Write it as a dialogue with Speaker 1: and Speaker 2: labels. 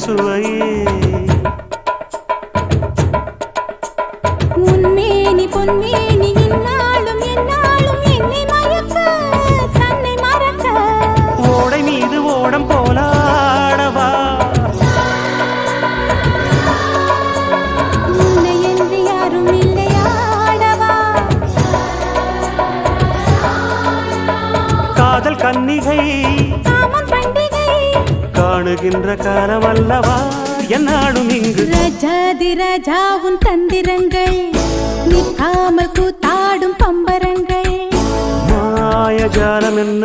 Speaker 1: சுவையே
Speaker 2: உன்மேனி பொன்மேனி இந்நாளும் எந்நாளும் என்னை மயக்க தன்னை மறக்க
Speaker 1: ஓடை மீது ஓடம் போலாடவா
Speaker 2: உன்னை என்று யாரும் இல்லையாடவா
Speaker 1: காதல் கன்னிகை
Speaker 2: காமம் பண்டிகை
Speaker 1: காணுகின்ற காலமல்லவா என்னாடும் இங்கு
Speaker 2: ரஜாதி ராஜாவும் தந்திரங்கள் நிற்காமல் கூத்தாடும் பம்பரங்கள்
Speaker 1: மாயஜாலம் என்ன